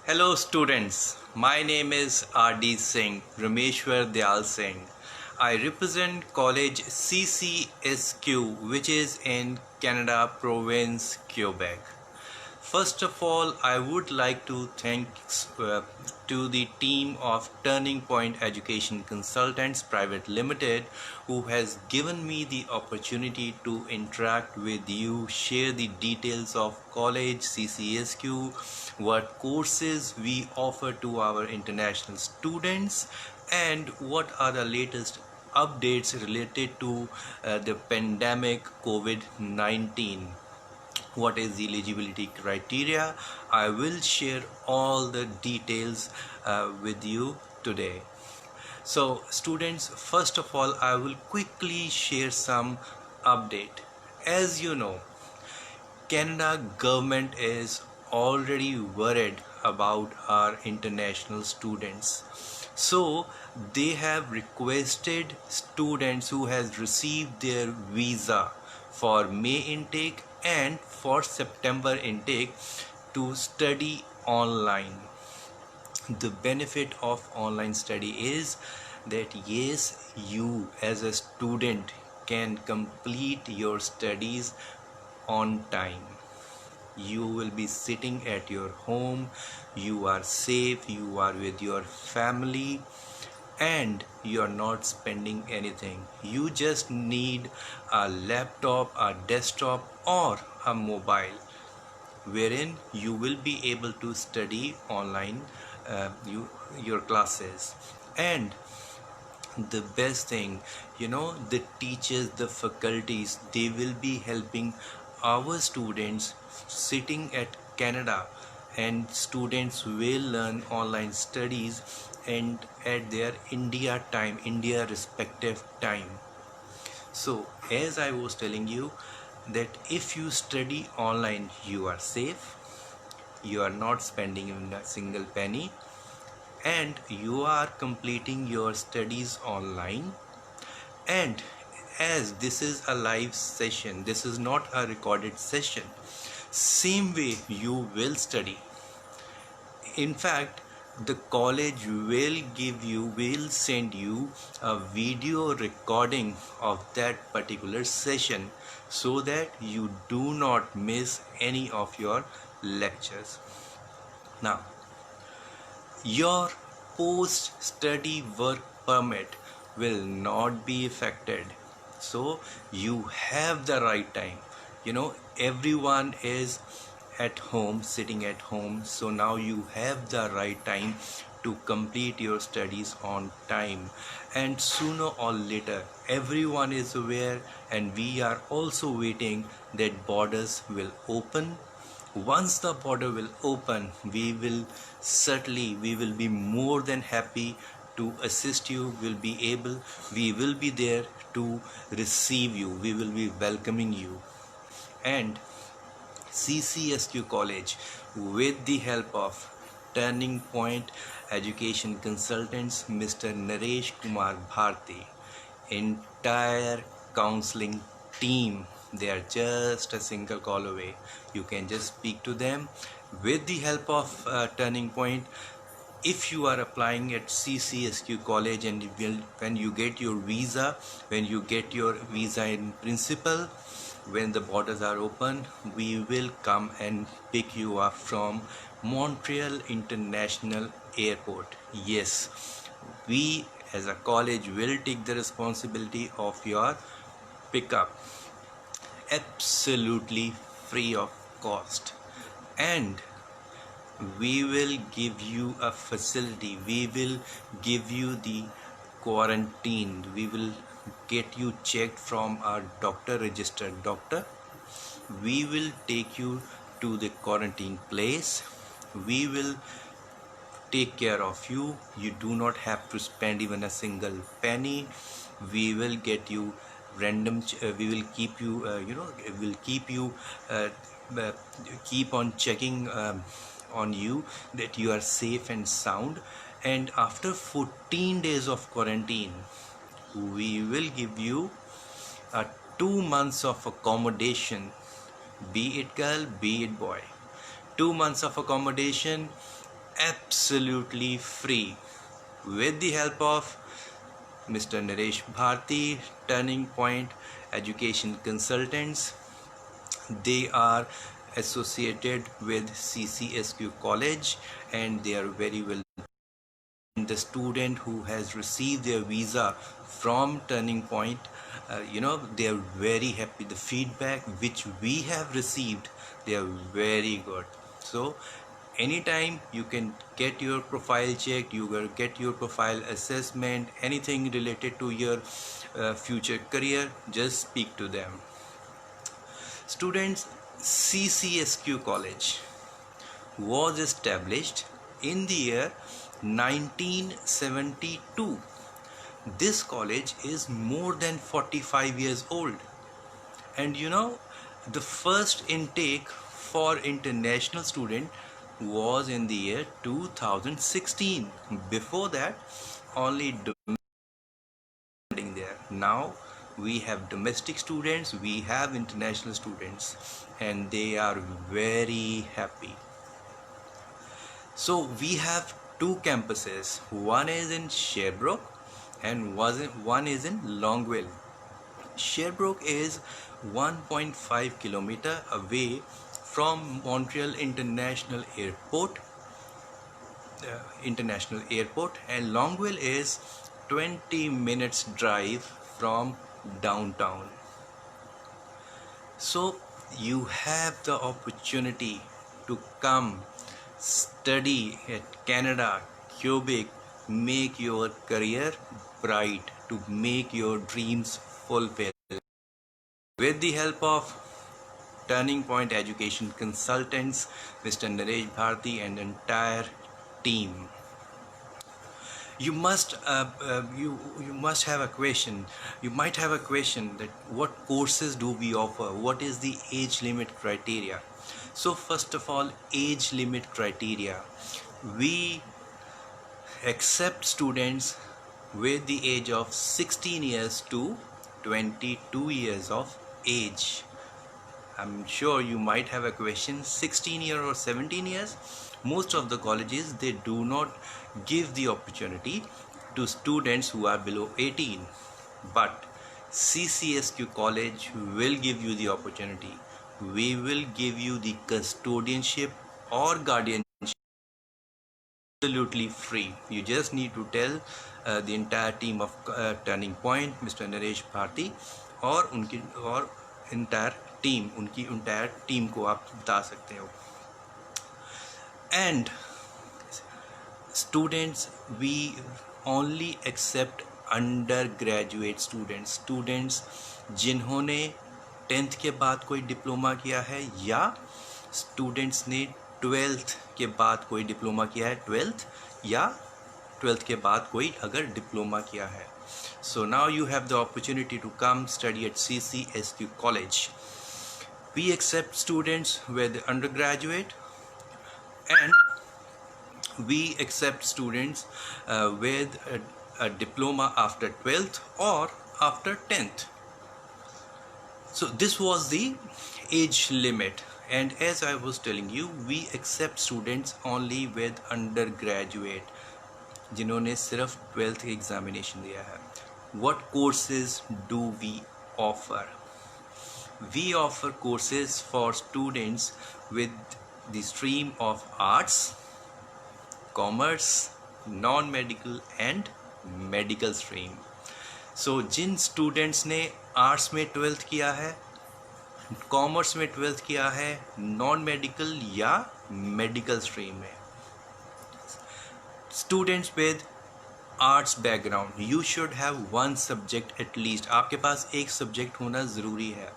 Hello students, my name is R.D. Singh, Rameshwar Dayal Singh. I represent college CCSQ which is in Canada province Quebec. First of all, I would like to thank to the team of Turning Point Education Consultants Private Limited who has given me the opportunity to interact with you, share the details of college CCSQ, what courses we offer to our international students, and what are the latest updates related to the pandemic COVID-19. What is the eligibility criteria? I will share all the details with you today. So students, first of all, I will quickly share some update. As you know, Canada government is already worried about our international students. So they have requested students who has received their visa for May intake and for September intake to study online. The benefit of online study is that yes, you as a student can complete your studies on time. You will be sitting at your home, you are safe, you are with your family, and you are not spending anything. You just need a laptop, a desktop, or a mobile wherein you will be able to study online your classes. And the best thing, the teachers, the faculties, they will be helping our students sitting at Canada, and students will learn online studies and at their India respective time. So as I was telling you, that if you study online, you are safe, you are not spending even a single penny, and you are completing your studies online. And as this is a live session, this is not a recorded session, same way you will study. In fact, the college will send you a video recording of that particular session so that you do not miss any of your lectures. Now, your post-study work permit will not be affected. So you have the right time. Everyone is at home, sitting at home. So now you have the right time to complete your studies on time. And sooner or later, everyone is aware, and we are also waiting that borders will open. Once the border will open, we will be more than happy to assist you. We will be there to receive you, we will be welcoming you. And CCSQ College, with the help of Turning Point Education Consultants Mr. Naresh Kumar Bharti, entire counseling team, they are just a single call away. You can just speak to them. With the help of Turning Point, if you are applying at CCSQ College, and when you get your visa, in principle, when the borders are open, we will come and pick you up from Montreal International Airport. Yes, we as a college will take the responsibility of your pickup, absolutely free of cost. And we will give you a facility, we will give you the quarantine, we will get you checked from our doctor, registered doctor. We will take you to the quarantine place, we will take care of you. You do not have to spend even a single penny. We will get you we will keep you will keep you uh, keep on checking on you that you are safe and sound. And after 14 days of quarantine, we will give you 2 months of accommodation, be it girl, be it boy. 2 months of accommodation absolutely free with the help of Mr. Naresh Bharti, Turning Point Education Consultants. They are associated with CCSQ College and they are very well. The student who has received their visa from Turning Point, they are very happy. The feedback which we have received, they are very good. So anytime you can get your profile checked, you will get your profile assessment, anything related to your future career, just speak to them. Students, CCSQ College was established in the year 1972. This college is more than 45 years old. And the first intake for international student was in the year 2016. Before that, only there. Now we have domestic students, we have international students, and they are very happy. So we have two campuses. One is in Sherbrooke and one is in Longville. Sherbrooke is 1.5 kilometer away from Montreal International Airport, and Longville is 20 minutes drive from downtown. So you have the opportunity to come study at Canada, Quebec, make your career bright, to make your dreams fulfill. With the help of Turning Point Education Consultants, Mr. Naresh Bharti and entire team. You must have a question. You might have a question that what courses do we offer? What is the age limit criteria? So first of all, age limit criteria. We accept students with the age of 16 years to 22 years of age. I'm sure you might have a question, 16 years or 17 years. Most of the colleges, they do not give the opportunity to students who are below 18. But CCSQ College will give you the opportunity. We will give you the custodianship or guardianship absolutely free. You just need to tell the entire team of Turning Point, Mr. Naresh Bharti, और entire team, उनकी entire team को आप बता सकते हो. And students, we only accept undergraduate students जिन्होंने 10th के बाद कोई डिप्लोमा किया है या स्टूडेंट्स ने 12th के बाद कोई डिप्लोमा किया है, 12th या 12th के बाद कोई अगर डिप्लोमा किया है. So now you have the opportunity to come study at CCSQ College. We accept students with undergraduate and we accept students with a diploma after 12th or after 10th. So this was the age limit, and as I was telling you, we accept students only with undergraduate जिन्होंने सिर्फ 12th examination दिया है. What courses do we offer? We offer courses for students with the stream of arts, commerce, non-medical and medical stream. So Jin students ने arts में 12th किया है, commerce में 12th किया है, non-medical या medical stream में, students with arts background, you should have one subject at least. आपके पास एक subject होना ज़रूरी है.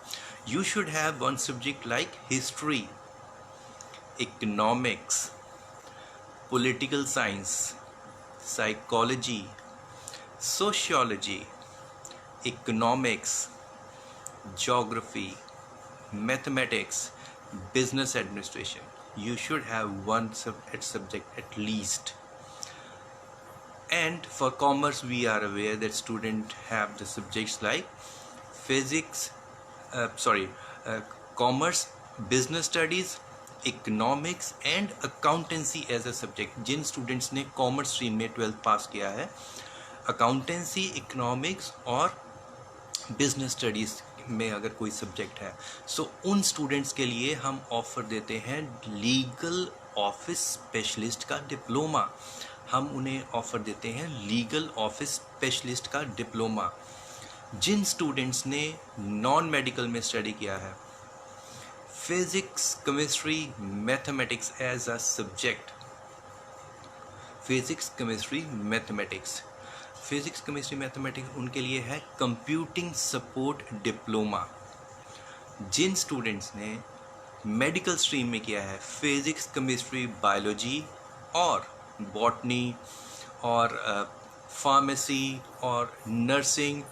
You should have one subject like history, economics, political science, psychology, sociology, economics, geography, mathematics, business administration. You should have one subject at least. And for commerce, we are aware that students have the subjects like physics, commerce, business studies, economics and accountancy as a subject. जिन students ने commerce stream में 12th pass किया है, accountancy, economics और business studies में अगर कोई subject है, सो उन स्टूडेंट्स के लिए हम ऑफ़र देते हैं लीगल ऑफिस स्पेशलिस्ट का डिप्लोमा। हम उन्हें ऑफ़र देते हैं लीगल ऑफिस स्पेशलिस्ट का डिप्लोमा। जिन स्टूडेंट्स ने नॉन मेडिकल में स्टडी किया है, physics, chemistry, mathematics as a subject, physics, chemistry, mathematics, physics, chemistry, mathematics उनके लिए है कंप्यूटिंग सपोर्ट डिप्लोमा। जिन स्टूडेंट्स ने मेडिकल स्ट्रीम में किया है, फिज़िक्स, केमिस्ट्री, बायोलॉजी और बॉटनी और फार्मेसी और नर्सिंग,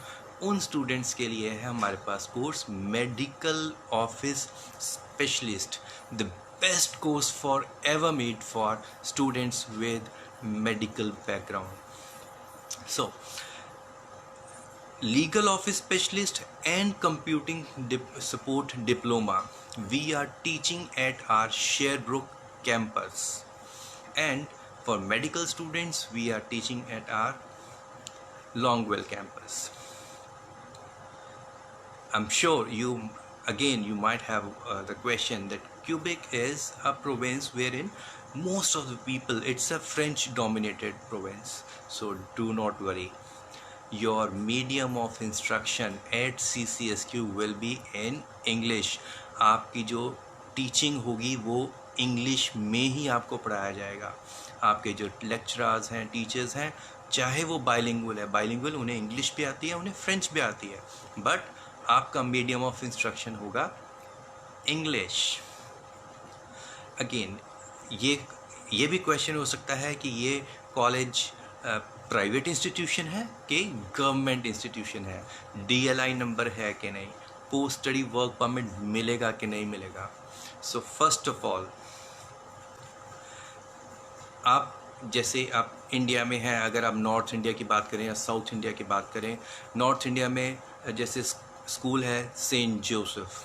उन स्टूडेंट्स के लिए है हमारे पास course medical office specialist, the best course for ever made for students with medical background. So legal office specialist and computing support diploma we are teaching at our Sherbrooke campus, and for medical students we are teaching at our Longwell campus. I'm sure you might have the question that Quebec is a province wherein most of the people, it's a French dominated province, so do not worry, your medium of instruction at CCSQ will be in English. आपकी जो teaching होगी वो English में ही आपको पढ़ाया जाएगा। आपके जो लेक्चरर्स हैं, टीचर्स हैं, चाहे वो बाइलिंगुअल है, बाइलिंगुअल उन्हें इंग्लिश भी आती है, उन्हें फ्रेंच भी आती है, बट आपका मीडियम ऑफ इंस्ट्रक्शन होगा इंग्लिश। अगेन ये भी क्वेश्चन हो सकता है कि ये कॉलेज प्राइवेट इंस्टीट्यूशन है कि गवर्नमेंट इंस्टीट्यूशन है, DLI नंबर है कि नहीं, पोस्ट स्टडी वर्क परमिट मिलेगा कि नहीं मिलेगा। सो फर्स्ट ऑफ ऑल, आप जैसे आप इंडिया में हैं, अगर आप नॉर्थ इंडिया की बात करें या साउथ इंडिया की बात करें, नॉर्थ इंडिया में जैसे स्कूल है सेंट जोसेफ,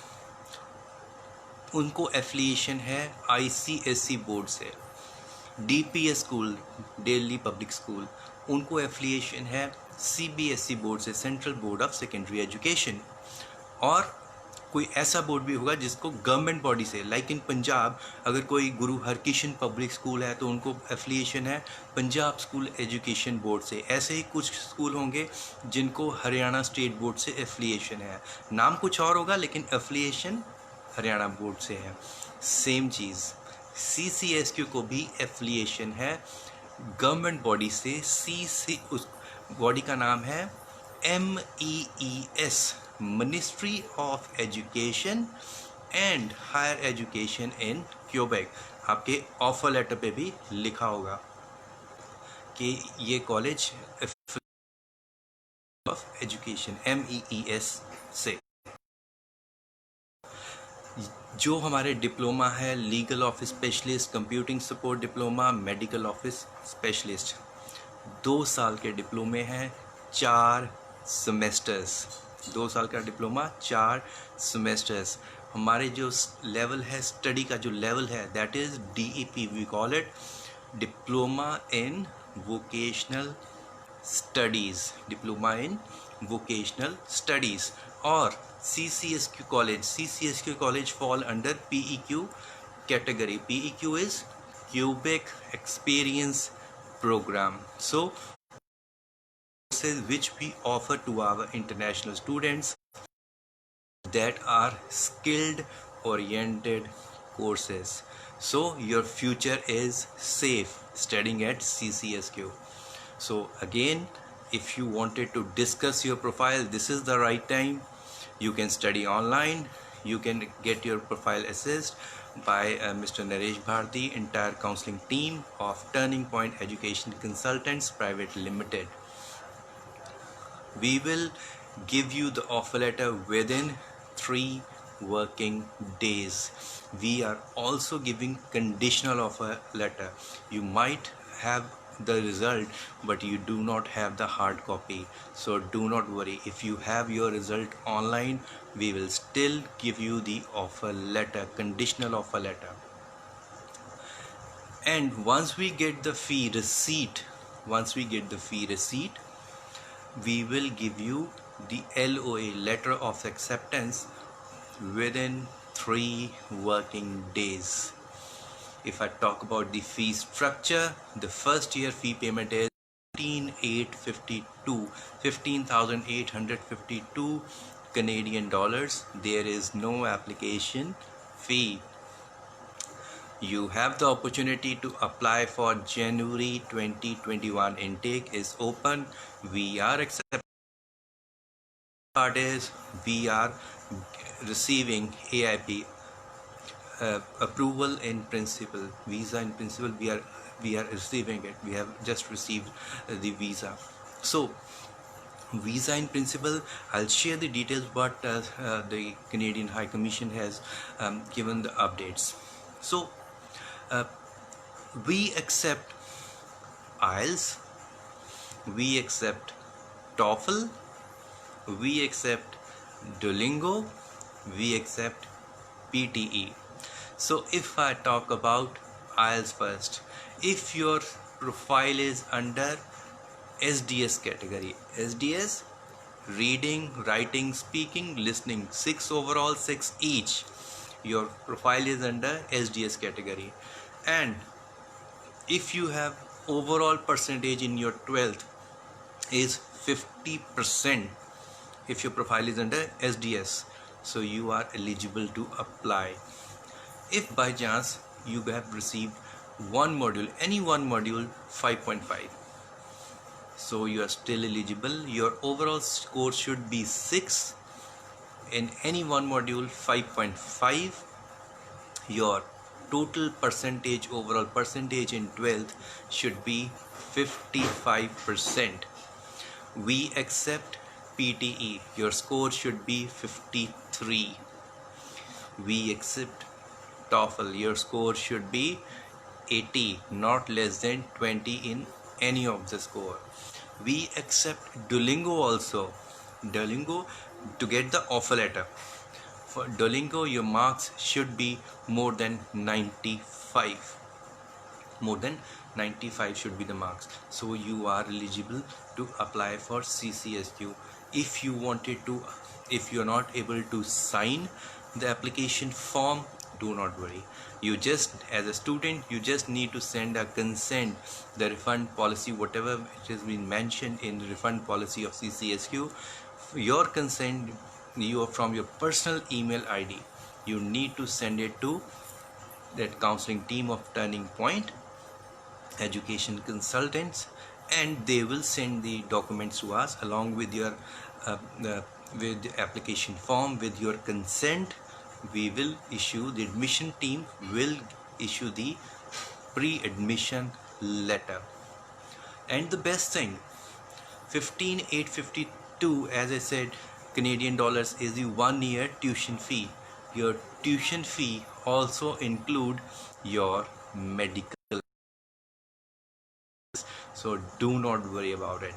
उनको एफिलिएशन है ICSE बोर्ड से। DPS school, Delhi public school, उनको एफिलिएशन है CBSE बोर्ड से, central board of secondary education. और कोई ऐसा बोर्ड भी होगा जिसको गवर्नमेंट बॉडी से, लाइक इन पंजाब अगर कोई गुरु हरकिशन पब्लिक स्कूल है तो उनको एफिलिएशन है पंजाब स्कूल एजुकेशन बोर्ड से। ऐसे ही कुछ स्कूल होंगे जिनको हरियाणा स्टेट बोर्ड से एफिलिएशन है, नाम कुछ और होगा लेकिन एफिलिएशन हरियाणा बोर्ड से है। सेम चीज़ CCSQ को भी एफिलिएशन है गवर्नमेंट बॉडी से। उस बॉडी का नाम है MEES, ministry of education and higher education in Quebec. आपके ऑफर लेटर पे भी लिखा होगा कि ये कॉलेज ऑफ एजुकेशन MEES से। जो हमारे डिप्लोमा है legal office specialist, computing support diploma, medical office specialist, 2 साल के डिप्लोमे हैं, 4 सेमेस्टर्स, 2 साल का डिप्लोमा, 4 सेमेस्टर्स। हमारे जो लेवल है, स्टडी का जो लेवल है, that is DEP, we call it diploma in vocational studies, diploma in vocational studies. और CCSQ college fall under PEQ category. PEQ is Quebec Experience Program. So courses which we offer to our international students that are skilled oriented courses. So your future is safe studying at CCSQ. So again, if you wanted to discuss your profile, this is the right time. You can study online. You can get your profile assessed by Mr. Naresh Bharti, entire counseling team of Turning Point Education Consultants Private Limited. We will give you the offer letter within 3 working days. We are also giving conditional offer letter. You might have the result but you do not have the hard copy, so do not worry. If you have your result online, we will still give you the offer letter, conditional offer letter. And once we get the fee receipt, we will give you the LOA, letter of acceptance, within 3 working days. If I talk about the fee structure, the first year fee payment is 15,852 Canadian dollars. There is no application fee. You have the opportunity to apply for January 2021. Intake is open. We are accepting. Part is we are receiving AIP, approval in principle, visa in principle. We are receiving it. We have just received the visa. So visa in principle, I'll share the details, but the Canadian High Commission has given the updates. So uh, we accept IELTS, we accept TOEFL, we accept Duolingo, we accept PTE. So if I talk about IELTS first, if your profile is under SDS category, SDS, reading, writing, speaking, listening, 6 overall, 6 each, your profile is under SDS category. And if you have overall percentage in your 12th is 50%, if your profile is under SDS, so you are eligible to apply. If by chance you have received one module, any one module 5.5, so you are still eligible. Your overall score should be 6 in any one module, 5.5. Your total percentage, overall percentage in 12th should be 55%. We accept PTE, your score should be 53. We accept TOEFL, your score should be 80, not less than 20 in any of the score. We accept Duolingo also. Duolingo, to get the offer letter for Duolingo, your marks should be more than 95. More than 95 should be the marks, so you are eligible to apply for CCSQ. If you wanted to, if you are not able to sign the application form, do not worry. You just, as a student, you just need to send a consent, the refund policy, whatever it has been mentioned in the refund policy of CCSQ, your consent, you from your personal email ID, you need to send it to that counseling team of Turning Point Education Consultants, and they will send the documents to us along with your with the application form, with your consent. We will issue, the admission team will issue the pre-admission letter. And the best thing, 15,852, as I said, Canadian dollars is the 1 year tuition fee. Your tuition fee also include your medical, so do not worry about it.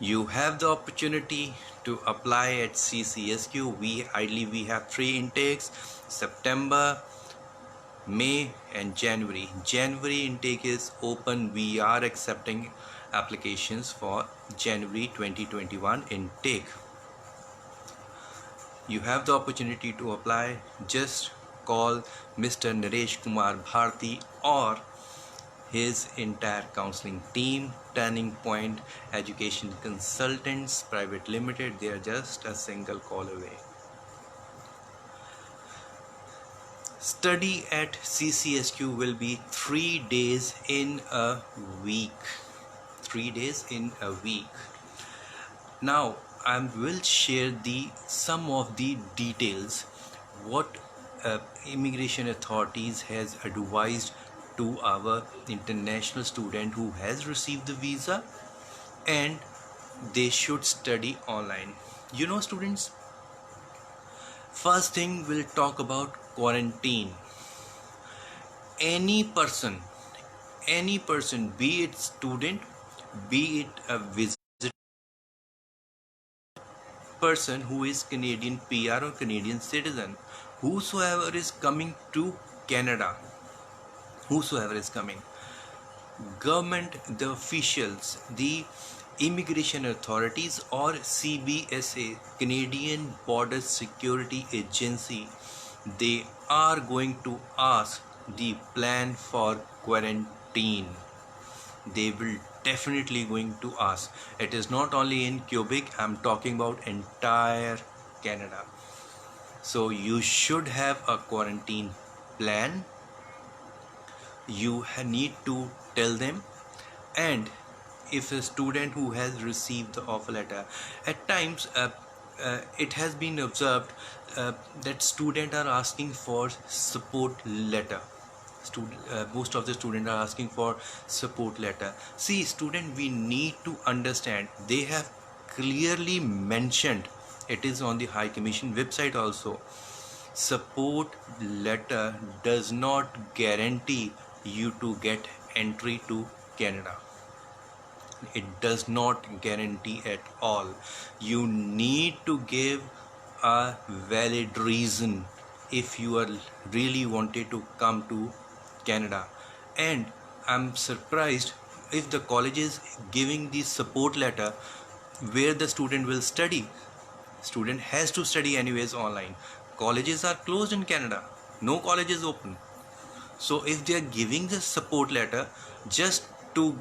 You have the opportunity to apply at CCSQ. We have 3 intakes: September, May and January. January intake is open. We are accepting applications for January 2021 intake. You have the opportunity to apply. Just call Mr. Naresh Kumar Bharti or his entire counseling team, Turning Point Education Consultants Private Limited. They are just a single call away. Study at CCSQ will be 3 days in a week. 3 days in a week. Now I will share some of the details what immigration authorities has advised to our international student who has received the visa, and they should study online. You know, students, first thing we'll talk about quarantine. Any person, be it student, be it a visitor person who is Canadian PR or Canadian citizen, whosoever is coming to Canada, whosoever is coming. Government, the officials, the immigration authorities, or CBSA, Canadian Border Security Agency, they are going to ask the plan for quarantine. They will definitely going to ask. It is not only in Quebec, I'm talking about entire Canada. So you should have a quarantine plan. You need to tell them. And if a student who has received the offer letter, at times it has been observed that students are asking for support letter. Most of the students are asking for support letter. See, student, we need to understand, they have clearly mentioned, it is on the High Commission website also, support letter does not guarantee you to get entry to Canada. It does not guarantee at all. You need to give a valid reason if you are really wanted to come to Canada. And I'm surprised if the college is giving the support letter where the student will study. Student has to study anyways online. Colleges are closed in Canada. No college is open. So if they are giving the support letter just to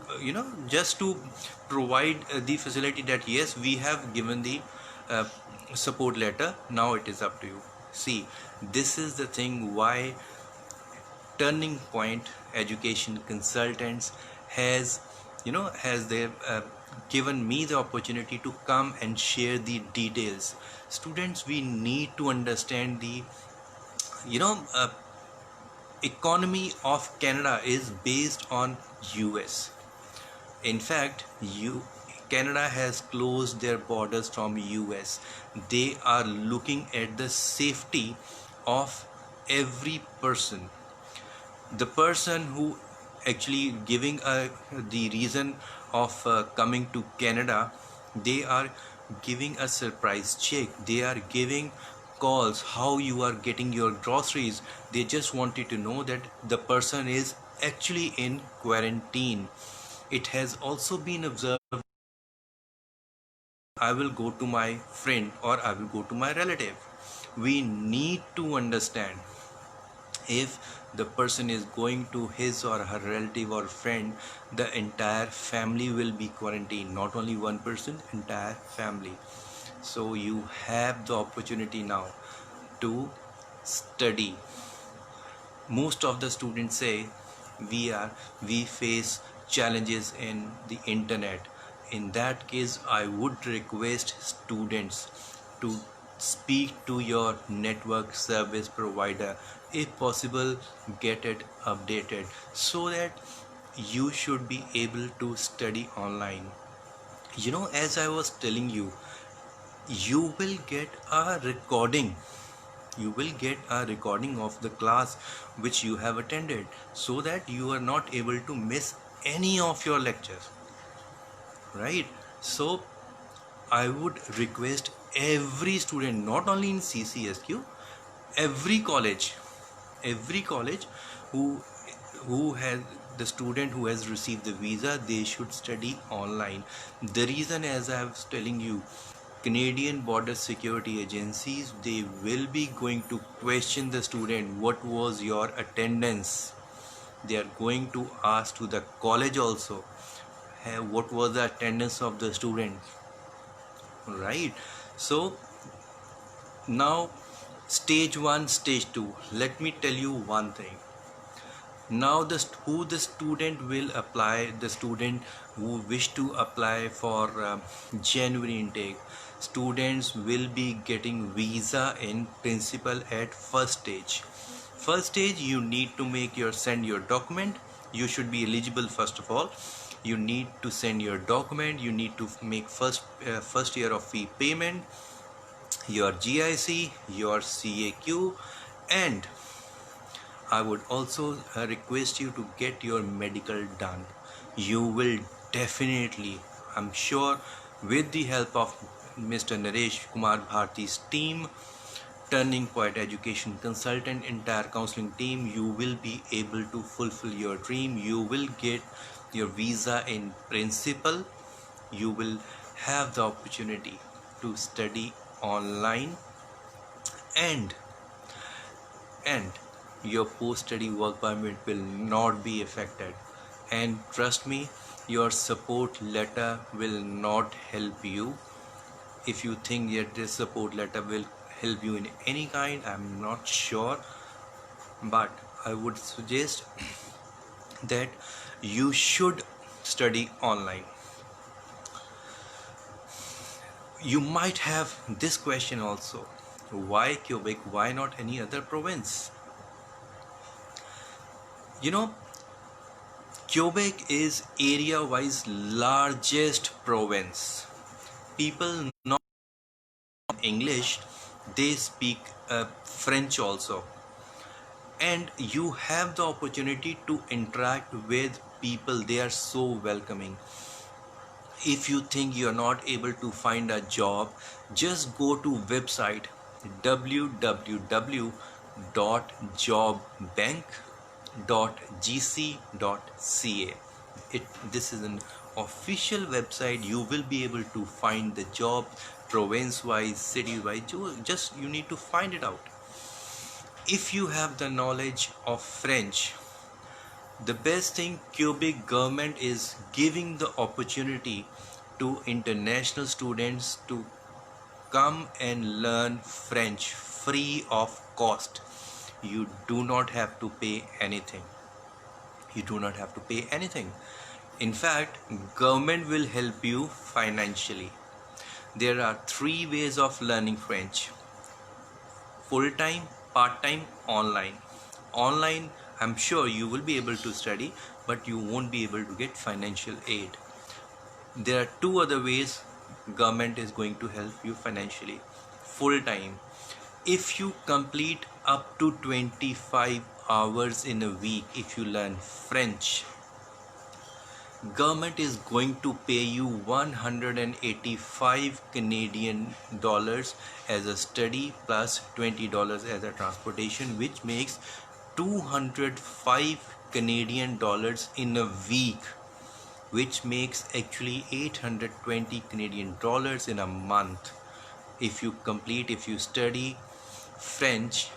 just to provide the facility that yes, we have given the uh, support letter, now it is up to you. See, this is the thing why Turning Point Education Consultants has they given me the opportunity to come and share the details. Students, we need to understand the you know economy of Canada is based on US. In fact, Canada has closed their borders from US. They are looking at the safety of every person. The person who actually giving the reason of coming to Canada, they are giving a surprise check. They are giving calls how you are getting your groceries. They just wanted to know that the person is actually in quarantine. It has also been observed, I will go to my friend or I will go to my relative. We need to understand, if the person is going to his or her relative or friend, the entire family will be quarantined, not only one person, entire family. So you have the opportunity now to study. Most of the students say we face challenges in the internet. In that case, I would request students to speak to your network service provider. If possible, get it updated so that you should be able to study online. As I was telling you, you will get a recording. You will get a recording of the class which you have attended, so that you are not able to miss any of your lectures, right? So I would request every student, not only in CCSQ, every college who has the student who has received the visa, they should study online. The reason, as I was telling you, Canadian Border Security Agencies, they will be going to question the student, what was your attendance. They are going to ask to the college also, hey, what was the attendance of the student, right? So now, stage 1, stage 2, let me tell you one thing. Now who the student will apply, the student who wish to apply for January intake, students will be getting visa in principle at first stage. First stage, you need to send your document. You should be eligible. First of all, you need to send your document. You need to make first year of fee payment, your GIC, your CAQ, and I would also request you to get your medical done. You will definitely, I'm sure, with the help of Mr. Naresh Kumar Bharti's team, Turning Point Education Consultant entire counseling team, you will be able to fulfill your dream. You will get your visa in principle. You will have the opportunity to study online, and and your post-study work permit will not be affected. And trust me, your support letter will not help you. If you think that this support letter will help you in any kind, I'm not sure, but I would suggest that you should study online. You might have this question also: why Quebec? Why not any other province? You know, Quebec is area-wise largest province. People not English, they speak French also, and you have the opportunity to interact with people. They are so welcoming. If you think you are not able to find a job, just go to website www.jobbank.gc.ca. This is an official website. You will be able to find the job province wise, city wise. Just you need to find it out. If you have the knowledge of French, the best thing, Quebec government is giving the opportunity to international students to come and learn French free of cost. You do not have to pay anything. You do not have to pay anything. In fact, government will help you financially. There are three ways of learning French: full-time, part-time, online. Online, I'm sure you will be able to study, but you won't be able to get financial aid. There are two other ways government is going to help you financially. Full-time, if you complete up to 25 hours in a week, if you learn French, government is going to pay you 185 Canadian dollars as a study plus $20 as a transportation, which makes 205 Canadian dollars in a week, which makes actually 820 Canadian dollars in a month. If you study French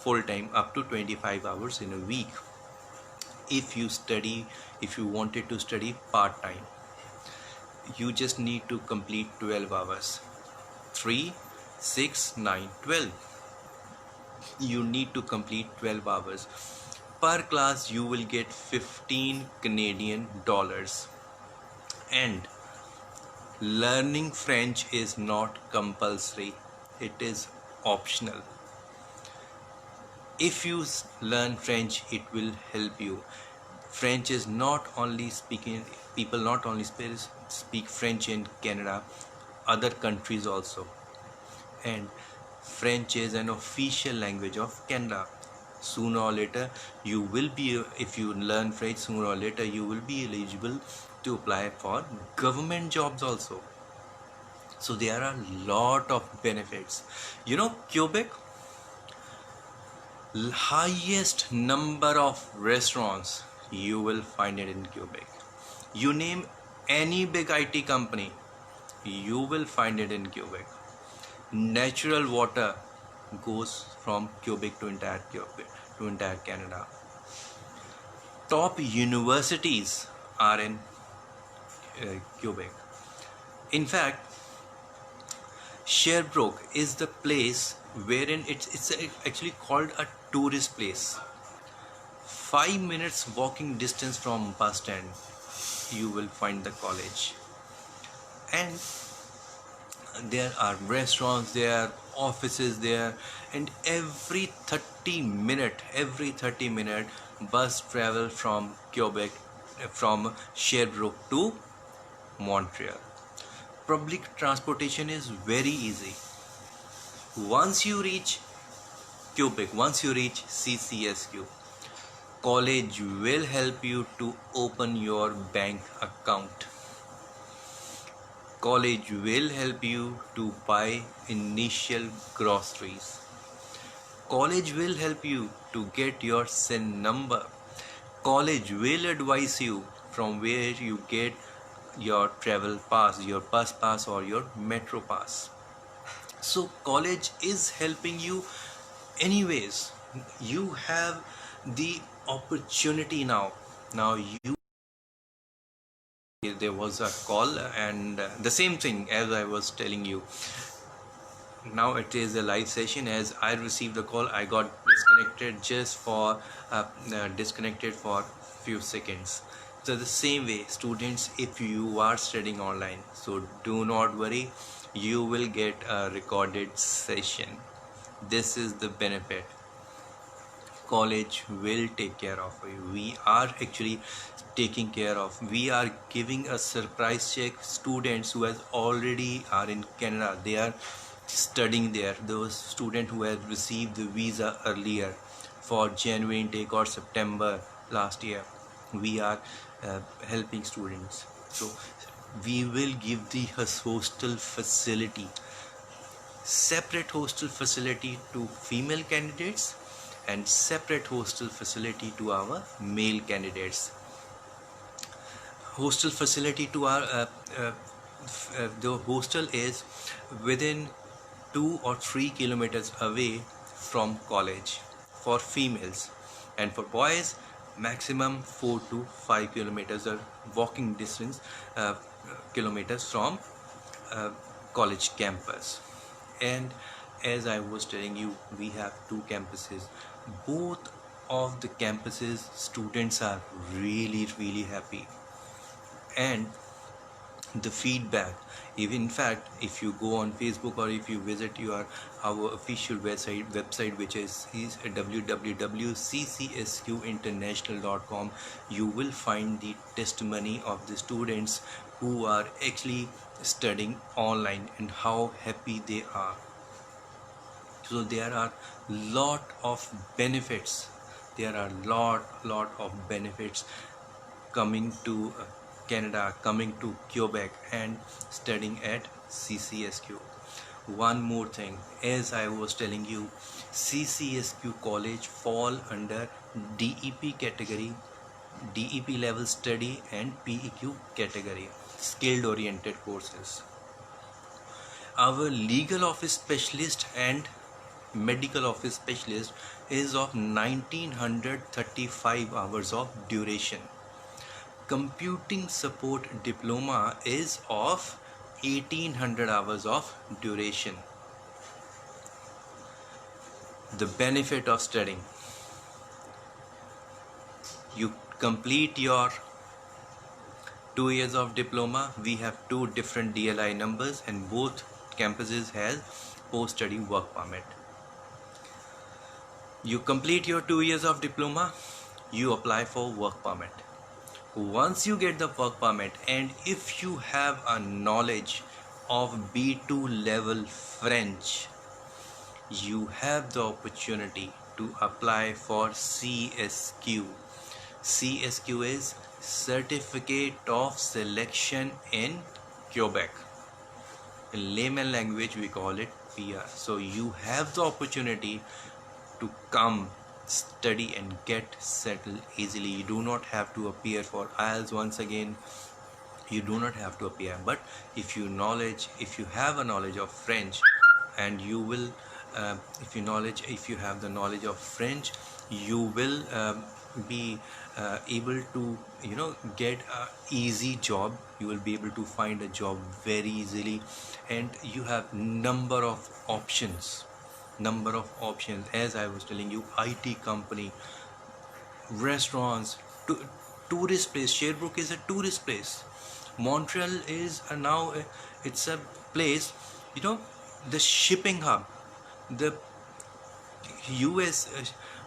full time up to 25 hours in a week. If you wanted to study part time, you just need to complete 12 hours. 3, 6, 9, 12. You need to complete 12 hours. Per class you will get 15 Canadian dollars. And learning French is not compulsory. It is optional. If you learn French, it will help you. French is not only speaking, people not only speak French in Canada, other countries also. And French is an official language of Canada. Sooner or later, if you learn French, sooner or later you will be eligible to apply for government jobs also. So there are a lot of benefits. You know, Quebec, highest number of restaurants, you will find it in Quebec. You name any big IT company, you will find it in Quebec. Natural water goes from Quebec to entire Canada. Top universities are in Quebec. In fact, Sherbrooke is the place wherein it's actually called a tourist place. 5 minutes walking distance from bus stand, you will find the college. And there are restaurants, there are offices there, and every 30 minute bus travel from Quebec, from Sherbrooke to Montreal. Public transportation is very easy. Once you reach Quebec, once you reach CCSQ, college will help you to open your bank account. College will help you to buy initial groceries. College will help you to get your SIN number. College will advise you from where you get your travel pass, your bus pass or your metro pass. So college is helping you anyways. You have the opportunity now. Now you, there was a call and the same thing as I was telling you. Now it is a live session. As I received the call, I got disconnected just for disconnected for few seconds. So the same way, students, if you are studying online, so do not worry, you will get a recorded session. This is the benefit. College will take care of you. We are actually taking care of, we are giving a surprise check students who has already are in Canada. They are studying there. Those students who have received the visa earlier for January intake or September last year, we are helping students. So we will give the hostel facility, separate hostel facility to female candidates and separate hostel facility to our male candidates. Hostel facility to our the hostel is within 2 or 3 kilometers away from college for females, and for boys maximum 4 to 5 kilometers or walking distance kilometers from college campus. And as I was telling you, we have two campuses. Both of the campuses students are really happy, and the feedback, even in fact, if you go on Facebook or if you visit our official website which is www.ccsqinternational.com, you will find the testimony of the students who are actually studying online and how happy they are. So there are lot of benefits, there are lot of benefits coming to Canada, coming to Quebec and studying at CCSQ. One more thing, as I was telling you, CCSQ college fall under DEP category, DEP level study and PEQ category, skilled oriented courses. Our legal office specialist and medical office specialist is of 1935 hours of duration. Computing support diploma is of 1800 hours of duration. The benefit of studying: you complete your 2 years of diploma. We have two different DLI numbers and both campuses has post-study work permit. You complete your 2 years of diploma, you apply for work permit. Once you get the work permit, and if you have a knowledge of B2 level French, you have the opportunity to apply for CSQ. CSQ is Certificate of Selection in Quebec. In layman language we call it PR. So you have the opportunity to come study and get settled easily. You do not have to appear for IELTS once again. You do not have to appear. But if you have a knowledge of French, and you will if you have the knowledge of French, you will be able to get a easy job. You will be able to find a job very easily, and you have number of options. As I was telling you, IT company, restaurants, tourist place. Sherbrooke is a tourist place. Montreal is now it's a place, the shipping hub. The US,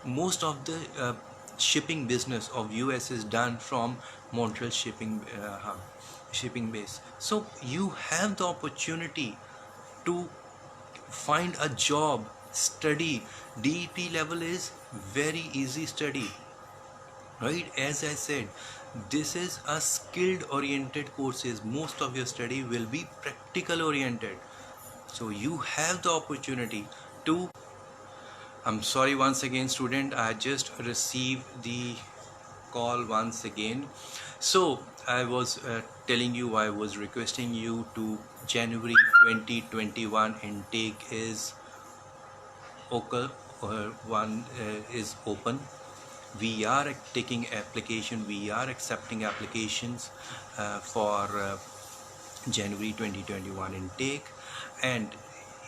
most of the shipping business of US is done from Montreal shipping hub, shipping base. So you have the opportunity to find a job, study. DEP level is very easy study, right? As I said, this is a skilled oriented courses. Most of your study will be practical oriented. So you have the opportunity to I'm sorry once again, student. I just received the call once again. So I was telling you, I was requesting you to January 2021 intake is open. One is open. We are taking application. We are accepting applications for January 2021 intake. And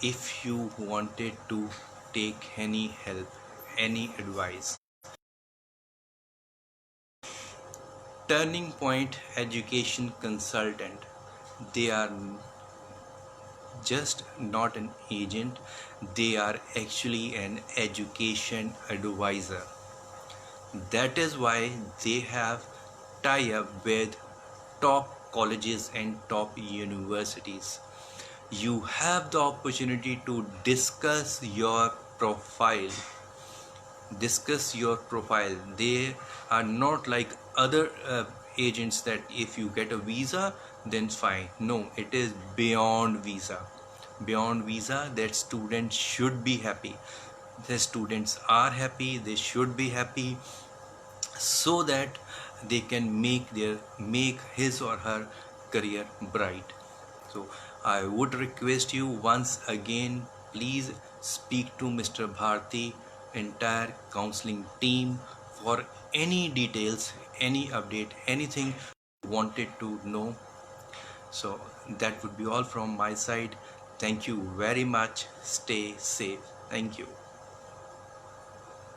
if you wanted to take any help, any advice, Turning Point Education Consultant, they are just not an agent, they are actually an education advisor. That is why they have tie up with top colleges and top universities. You have the opportunity to discuss your profile. They are not like other agents that if you get a visa then fine. No, it is beyond visa that students should be happy. The students are happy, they should be happy, so that they can make his or her career bright. So I would request you once again, please speak to Mr. Bharti entire counseling team for any details, any update, anything you wanted to know. So that would be all from my side. Thank you very much. Stay safe. Thank you.